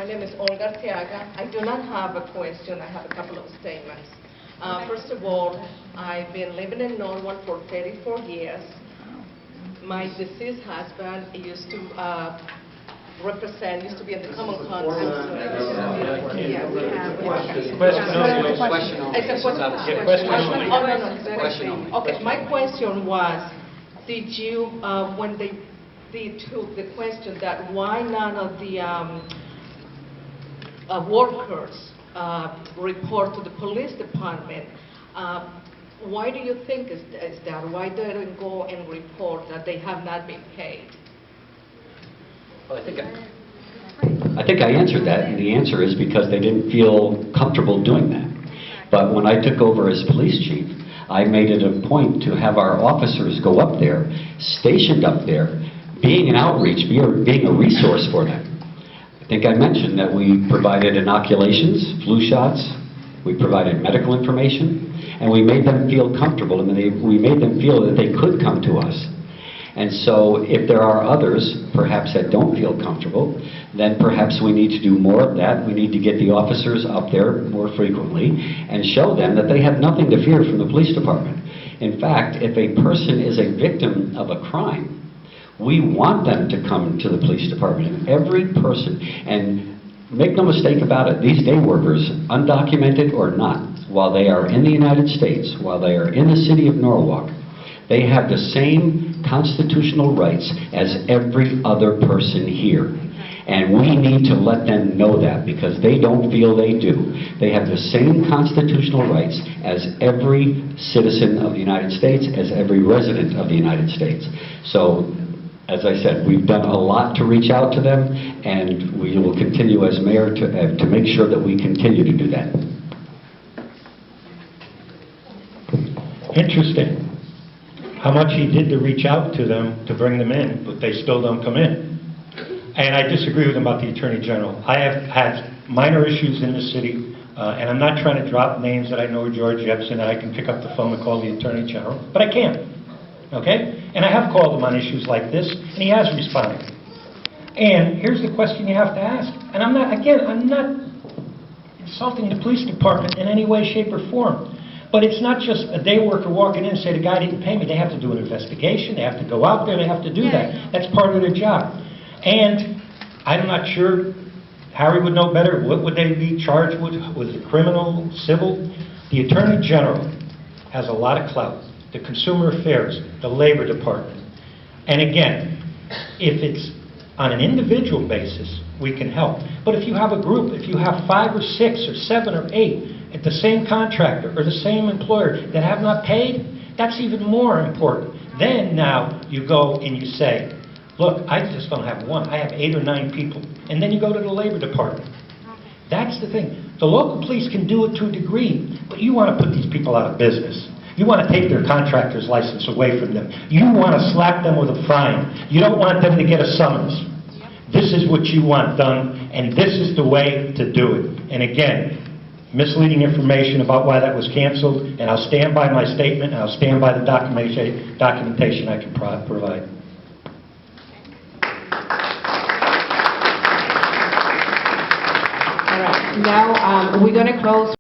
My name is Olga Arteaga. I do not have a question. I have a couple of statements. First of all, I've been living in Norwalk for 34 years. My deceased husband used to be in the common council. Okay, my question was, did you, when they took the question that why none of the workers report to the police department, why do you think is that? Why they don't go and report that they have not been paid? Well, I think I answered that, and the answer is because they didn't feel comfortable doing that. But when I took over as police chief, I made it a point to have our officers go up there, stationed up there, being an outreach, being a resource for them. I think I mentioned that we provided inoculations, flu shots, we provided medical information, and we made them feel comfortable, and we made them feel that they could come to us. And so if there are others, perhaps that don't feel comfortable, then perhaps we need to do more of that. We need to get the officers up there more frequently and show them that they have nothing to fear from the police department. In fact, if a person is a victim of a crime, we want them to come to the police department. Every person, and make no mistake about it, these day workers, undocumented or not, while they are in the United States, while they are in the city of Norwalk, they have the same constitutional rights as every other person here. And we need to let them know that, because they don't feel they do. They have the same constitutional rights as every citizen of the United States, as every resident of the United States. So, as I said, we've done a lot to reach out to them, and we will continue as mayor to make sure that we continue to do that. Interesting. How much he did to reach out to them to bring them in, but they still don't come in. And I disagree with him about the Attorney General. I have had minor issues in the city, and I'm not trying to drop names that I know George Jepson, and I can pick up the phone and call the Attorney General, but I can't. Okay? And I have called him on issues like this, and he has responded. And here's the question you have to ask. And I'm not insulting the police department in any way, shape, or form. But it's not just a day worker walking in and say, the guy didn't pay me. They have to do an investigation. They have to go out there. They have to do that. That's part of their job. And I'm not sure, Harry would know better, what would they be charged with? Was it criminal, civil? The Attorney General has a lot of clout. The Consumer Affairs, the Labor Department. And again, if it's on an individual basis, we can help. But if you have a group, if you have 5 or 6 or 7 or 8 at the same contractor or the same employer that have not paid, that's even more important. Then now you go and you say, look, I just don't have one, I have 8 or 9 people. And then you go to the Labor Department. That's the thing. The local police can do it to a degree, but you want to put these people out of business. You want to take their contractor's license away from them. You want to slap them with a fine. You don't want them to get a summons. This is what you want done, and this is the way to do it. And again, misleading information about why that was canceled, and I'll stand by my statement, and I'll stand by the documentation I can provide. All right, now we're going to close.